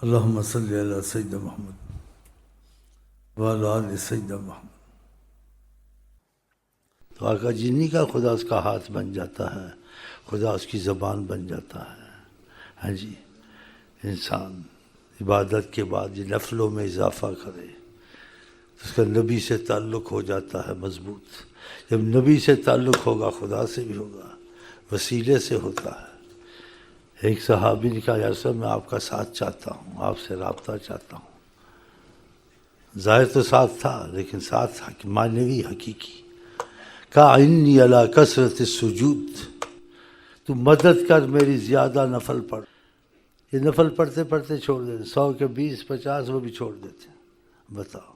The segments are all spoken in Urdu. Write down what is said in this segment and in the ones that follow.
اللہم صلی علی سیدنا محمد وعلی آل سیدنا محمد۔ تو آقا جی نہیں کہا خدا اس کا ہاتھ بن جاتا ہے، خدا اس کی زبان بن جاتا ہے۔ ہاں جی، انسان عبادت کے بعد یہ نفلوں میں اضافہ کرے تو اس کا نبی سے تعلق ہو جاتا ہے مضبوط۔ جب نبی سے تعلق ہوگا خدا سے بھی ہوگا، وسیلے سے ہوتا ہے۔ ایک صحابی نے کہا یا رسول اللہ میں آپ کا ساتھ چاہتا ہوں، آپ سے رابطہ چاہتا ہوں۔ ظاہر تو ساتھ تھا لیکن ساتھ معنوی حقیقی۔ کہا انی علی کثرت السجود، تو مدد کر میری زیادہ نفل پڑھ۔ یہ نفل پڑھتے پڑھتے چھوڑ دیتے، 100 کے 20 50 وہ بھی چھوڑ دیتے۔ بتاؤ،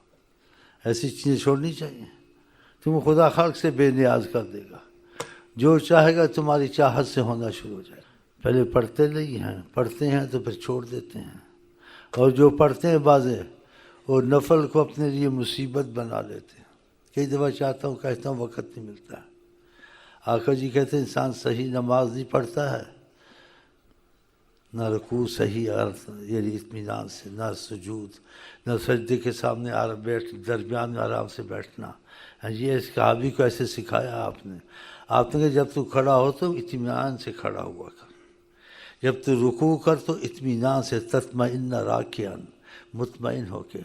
ایسی چیزیں چھوڑنی چاہیے؟ تم خدا خلق سے بے نیاز کر دے گا، جو چاہے گا تمہاری چاہت سے ہونا شروع ہو جائے گا۔ پہلے پڑھتے نہیں ہیں، پڑھتے ہیں تو پھر چھوڑ دیتے ہیں، اور جو پڑھتے ہیں بازے وہ نفل کو اپنے لیے مصیبت بنا لیتے ہیں۔ کئی دفعہ چاہتا ہوں کہتا ہوں وقت نہیں ملتا ہے۔ آقا جی کہتے ہیں انسان صحیح نماز نہیں پڑھتا ہے، نہ رکوع صحیح یعنی اطمینان سے، نہ سجود، نہ سجدے کے سامنے درمیان میں آرام سے بیٹھنا۔ یہ اس صحابی کو ایسے سکھایا آپ نے کہا جب تو کھڑا ہو تو اطمینان سے کھڑا ہوا کر، جب تو رکوع کر تو اطمینان سے، تطمئن راکعا، مطمئن ہو کے،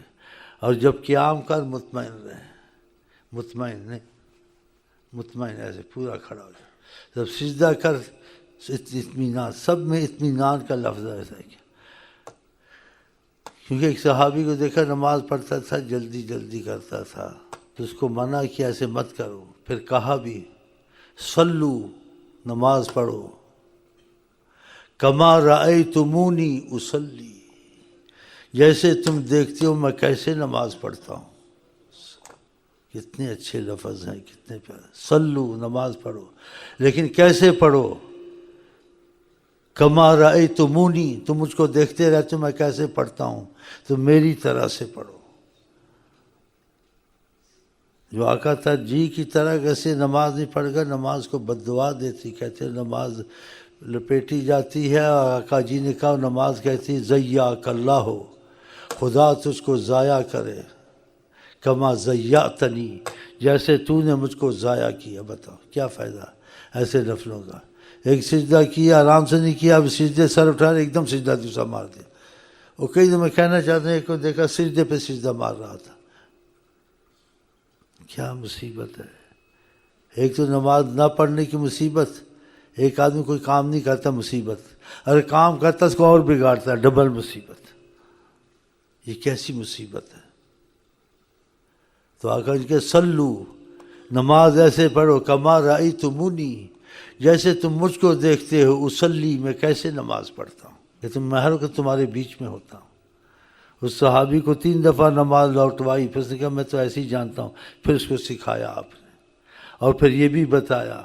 اور جب قیام کر مطمئن رہے، مطمئن ایسے پورا کھڑا ہو جائے۔ جب سجدہ کر اطمینان، سب میں اطمینان کا لفظ ہے۔ کیونکہ ایک صحابی کو دیکھا نماز پڑھتا تھا، جلدی جلدی کرتا تھا، تو اس کو منع کیا ایسے مت کرو، پھر کہا بھی صلو، نماز پڑھو، کما رأیتمونی اصلی، جیسے تم دیکھتے ہو میں کیسے نماز پڑھتا ہوں۔ کتنے اچھے لفظ ہیں، کتنے پیارے۔ صلو، نماز پڑھو، لیکن کیسے پڑھو؟ کما رأیتمونی، تم مجھ کو دیکھتے رہتے ہو میں کیسے پڑھتا ہوں، تو میری طرح سے پڑھو۔ جو آقا تھا جی کی طرح کیسے نماز نہیں پڑھ کر نماز کو بد دعا دیتی، کہتے نماز لپیٹی جاتی ہے، اور آقا جی نے کہا نماز کہتی ضیعک اللہ ہو، خدا تجھ کو ضائع کرے، کما ضیعتنی، جیسے تو نے مجھ کو ضائع کیا۔ بتاؤ کیا فائدہ ایسے نفلوں کا؟ ایک سجدہ کیا، آرام سے نہیں کیا، اب سجدے سر اٹھا ایک دم سجدہ دوسرا مار دیا۔ وہ کئی دفعہ کہنا چاہتے ہیں، ایک کو دیکھا سجدے پہ سجدہ مار رہا تھا۔ کیا مصیبت ہے! ایک تو نماز نہ پڑھنے کی مصیبت، ایک آدمی کوئی کام نہیں کرتا مصیبت، اگر کام کرتا اس کو اور بگاڑتا ہے، ڈبل مصیبت۔ یہ کیسی مصیبت ہے؟ تو آقا جی کہ صلو، نماز ایسے پڑھو، کما رأیتمونی، جیسے تم مجھ کو دیکھتے ہو، اصلی، میں کیسے نماز پڑھتا ہوں، کہ تم محر کہ تمہارے بیچ میں ہوتا ہوں۔ اس صحابی کو 3 دفعہ نماز لوٹوائی، پھر اس نے کہا میں تو ایسے ہی جانتا ہوں، پھر اس کو سکھایا آپ نے، اور پھر یہ بھی بتایا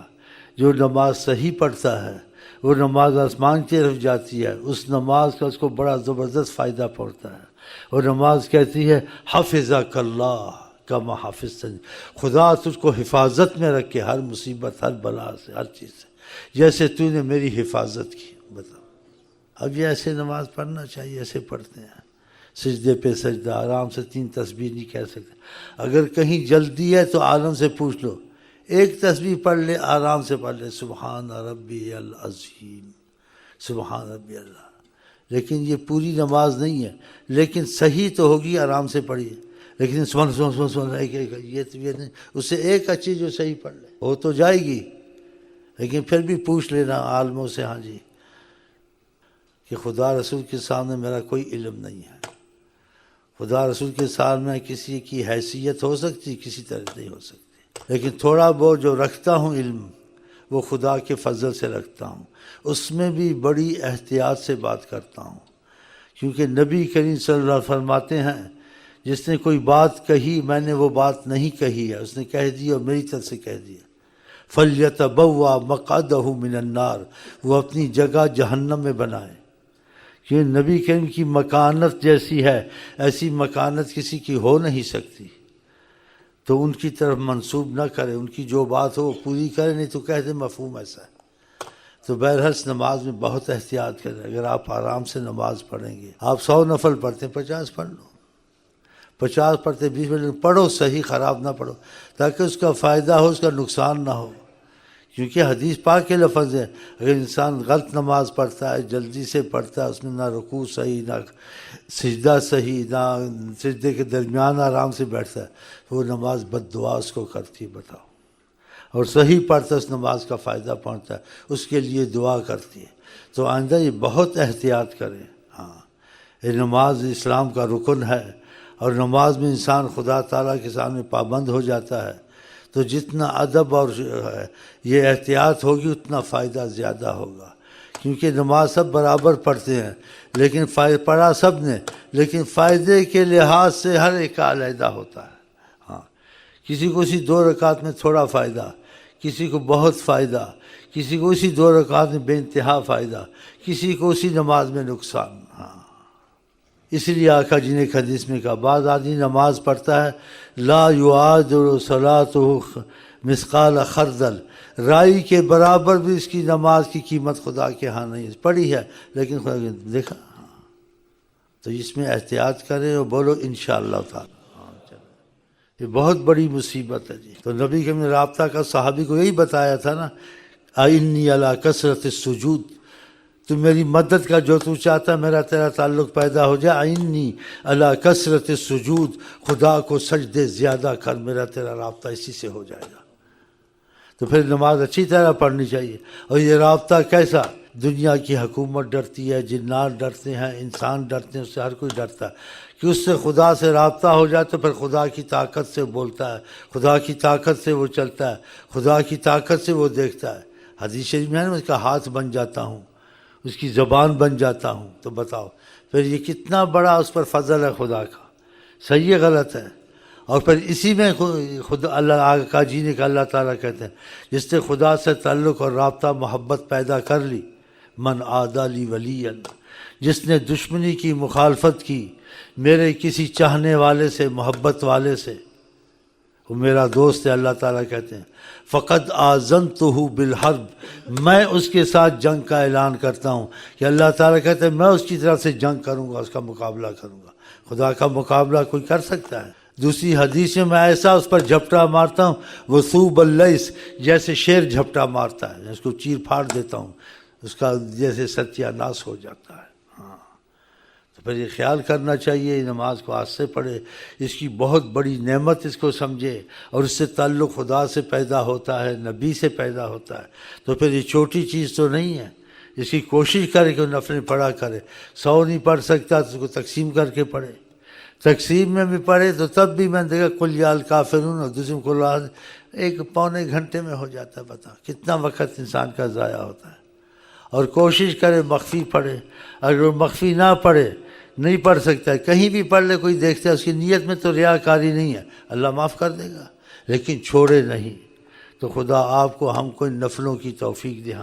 جو نماز صحیح پڑھتا ہے وہ نماز آسمان کی طرف جاتی ہے، اس نماز کا اس کو بڑا زبردست فائدہ پہنچتا ہے۔ اور نماز کہتی ہے حفظک اللہ کما حفظتنی، خدا تجھ کو حفاظت میں رکھے ہر مصیبت، ہر بلا سے، ہر چیز سے، جیسے تو نے میری حفاظت کی۔ بتاؤ، اب یہ ایسے نماز پڑھنا چاہیے، ایسے پڑھتے ہیں، سجدے پہ سجدہ، آرام سے 3 تسبیح نہیں کہہ سکتے۔ اگر کہیں جلدی ہے تو عالم سے پوچھ لو، ایک تسبیح پڑھ لے، آرام سے پڑھ لے، سبحان ربی العظیم، سبحان ربی اللہ۔ لیکن یہ پوری نماز نہیں ہے، لیکن صحیح تو ہوگی، آرام سے پڑھیے، لیکن سبحان یہ نہیں، اس سے ایک اچھی جو صحیح پڑھ لے وہ تو جائے گی، لیکن پھر بھی پوچھ لینا عالموں سے، ہاں جی، کہ خدا رسول کے سامنے میرا کوئی علم نہیں ہے، خدا رسول کے سامنے کسی کی حیثیت ہو سکتی، کسی طرح نہیں ہو سکتی، لیکن تھوڑا بہت جو رکھتا ہوں علم وہ خدا کے فضل سے رکھتا ہوں، اس میں بھی بڑی احتیاط سے بات کرتا ہوں، کیونکہ نبی کریم صلی اللہ علیہ وسلم فرماتے ہیں جس نے کوئی بات کہی میں نے وہ بات نہیں کہی ہے، اس نے کہہ دی اور میری طرف سے کہہ دیا، فَلْيَتَبَوَّأْ مَقْعَدَهُ مِنَ النَّارِ، وہ اپنی جگہ جہنم میں بنائے، کہ نبی کریم کی مکانت جیسی ہے ایسی مکانت کسی کی ہو نہیں سکتی، تو ان کی طرف منسوب نہ کرے، ان کی جو بات ہو وہ پوری کرے، نہیں تو کہہ دے مفہوم ایسا ہے۔ تو بہرحال نماز میں بہت احتیاط کریں. اگر آپ آرام سے نماز پڑھیں گے، آپ 100 نفل پڑھتے ہیں 50 پڑھ لو، 50 پڑھتے 20 منٹ پڑھو، صحیح خراب نہ پڑھو، تاکہ اس کا فائدہ ہو، اس کا نقصان نہ ہو. کیونکہ حدیث پاک کے لفظ ہے، اگر انسان غلط نماز پڑھتا ہے، جلدی سے پڑھتا ہے، اس میں نہ رکوع صحیح، نہ سجدہ صحیح، نہ سجدے کے درمیان آرام سے بیٹھتا ہے، تو وہ نماز بد دعا اس کو کرتی ہے. بتاؤ. اور صحیح پڑھتا اس نماز کا فائدہ پہنچتا ہے، اس کے لیے دعا کرتی ہے. تو آئندہ یہ بہت احتیاط کریں. ہاں، یہ نماز اسلام کا رکن ہے، اور نماز میں انسان خدا تعالیٰ کے سامنے پابند ہو جاتا ہے. تو جتنا ادب اور یہ احتیاط ہوگی اتنا فائدہ زیادہ ہوگا. کیونکہ نماز سب برابر پڑھتے ہیں، لیکن پڑھا سب نے، لیکن فائدے کے لحاظ سے ہر ایک کا علیحدہ ہوتا ہے. ہاں، کسی کو اسی 2 رکعت میں تھوڑا فائدہ، کسی کو بہت فائدہ، کسی کو اسی 2 رکعت میں بے انتہا فائدہ، کسی کو اسی نماز میں نقصان. ہاں، اس لیے آقا جی نے ایک حدیث میں کہا، بعض آدمی نماز پڑھتا ہے، لا یعادل صلاتہ مثقال خردل، رائی کے برابر بھی اس کی نماز کی قیمت خدا کے ہاں نہیں. پڑھی ہے لیکن خدا نے دیکھا. تو اس میں احتیاط کریں اور بولو انشاءاللہ تعالی. یہ بہت بڑی مصیبت ہے جی. تو نبی کے نے رابطہ کا صحابی کو یہی بتایا تھا نا، اِنِّی علی کثرت السجود، تو میری مدد کا جو تو چاہتا ہے میرا تیرا تعلق پیدا ہو جائے. اِنِّی علی کثرت السجود، خدا کو سجدے زیادہ کر، میرا تیرا رابطہ اسی سے ہو جائے گا. تو پھر نماز اچھی طرح پڑھنی چاہیے. اور یہ رابطہ کیسا؟ دنیا کی حکومت ڈرتی ہے، جنات ڈرتے ہیں، انسان ڈرتے ہیں، اس سے ہر کوئی ڈرتا ہے کہ اس سے خدا سے رابطہ ہو جائے تو پھر خدا کی طاقت سے بولتا ہے، خدا کی طاقت سے وہ چلتا ہے، خدا کی طاقت سے وہ دیکھتا ہے. حدیث شریف میں ہے نا، اس کا ہاتھ بن جاتا ہوں، اس کی زبان بن جاتا ہوں. تو بتاؤ پھر یہ کتنا بڑا اس پر فضل ہے خدا کا. صحیح ہے غلط ہے؟ اور پھر اسی میں خود اللہ آقا جی نے کہا، اللہ تعالیٰ کہتے ہیں جس نے خدا سے تعلق اور رابطہ محبت پیدا کر لی، من عادی لی ولیا، جس نے دشمنی کی، مخالفت کی میرے کسی چاہنے والے سے، محبت والے سے، وہ میرا دوست ہے. اللہ تعالیٰ کہتے ہیں فقد آذنتہ بالحرب، میں اس کے ساتھ جنگ کا اعلان کرتا ہوں. کہ اللہ تعالیٰ کہتے ہیں میں اس کی طرف سے جنگ کروں گا، اس کا مقابلہ کروں گا. خدا کا مقابلہ کوئی کر سکتا ہے؟ دوسری حدیث میں ایسا اس پر جھپٹا مارتا ہوں، وثوب اللیث، جیسے شیر جھپٹا مارتا ہے، اس کو چیر پھاڑ دیتا ہوں، اس کا جیسے ستیہ ناش ہو جاتا ہے. ہاں، تو پھر یہ خیال کرنا چاہیے، نماز کو ہاتھ سے پڑھے، اس کی بہت بڑی نعمت اس کو سمجھے، اور اس سے تعلق خدا سے پیدا ہوتا ہے، نبی سے پیدا ہوتا ہے. تو پھر یہ چھوٹی چیز تو نہیں ہے. اس کی کوشش کرے کہ وہ نفلیں پڑھا کرے. 100 نہیں پڑھ سکتا تو اس کو تقسیم کر کے پڑھے. تقسیم میں بھی پڑھے تو تب بھی میں نے دیکھا قل یا الکافرون، اور دوسرے کو 1-پونے گھنٹے میں ہو جاتا ہے. بتا کتنا وقت انسان کا ضائع ہوتا ہے. اور کوشش کرے مخفی پڑھے. اگر وہ مخفی نہ پڑھے، نہیں پڑھ سکتا ہے، کہیں بھی پڑھ لے، کوئی دیکھتا ہے، اس کی نیت میں تو ریاکاری نہیں ہے، اللہ معاف کر دے گا. لیکن چھوڑے نہیں. تو خدا آپ کو، ہم کو ان نفلوں کی توفیق دے.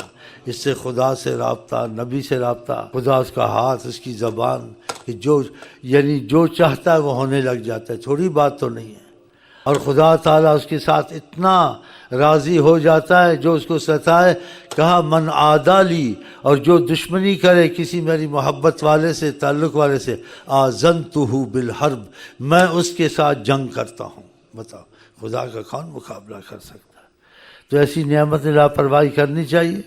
اس سے خدا سے رابطہ، نبی سے رابطہ، خدا اس کا ہاتھ، اس کی زبان، کہ جو چاہتا ہے وہ ہونے لگ جاتا ہے. تھوڑی بات تو نہیں ہے. اور خدا تعالیٰ اس کے ساتھ اتنا راضی ہو جاتا ہے جو اس کو ستائے. کہا من عادی لی، اور جو دشمنی کرے کسی میری محبت والے سے، تعلق والے سے، آذنتہ بالحرب، میں اس کے ساتھ جنگ کرتا ہوں. بتاؤ خدا کا کون مقابلہ کر سکتا ہے؟ تو ایسی نعمت لاپرواہی کرنی چاہیے.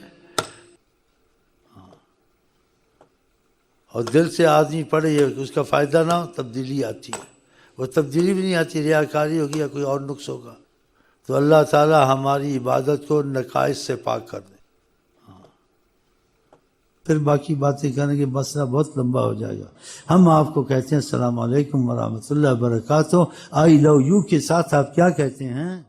اور دل سے آدمی پڑھے، اس کا فائدہ نہ ہو، تبدیلی آتی ہے. وہ تبدیلی بھی نہیں آتی، ریاکاری ہوگی یا کوئی اور نقص ہوگا. تو اللہ تعالی ہماری عبادت کو نقائص سے پاک کر دے. پھر باقی باتیں کرنے کے مسئلہ بہت لمبا ہو جائے گا. ہم آپ کو کہتے ہیں السلام علیکم ورحمۃ اللہ وبرکاتہ. آئی لو یو کے ساتھ آپ کیا کہتے ہیں؟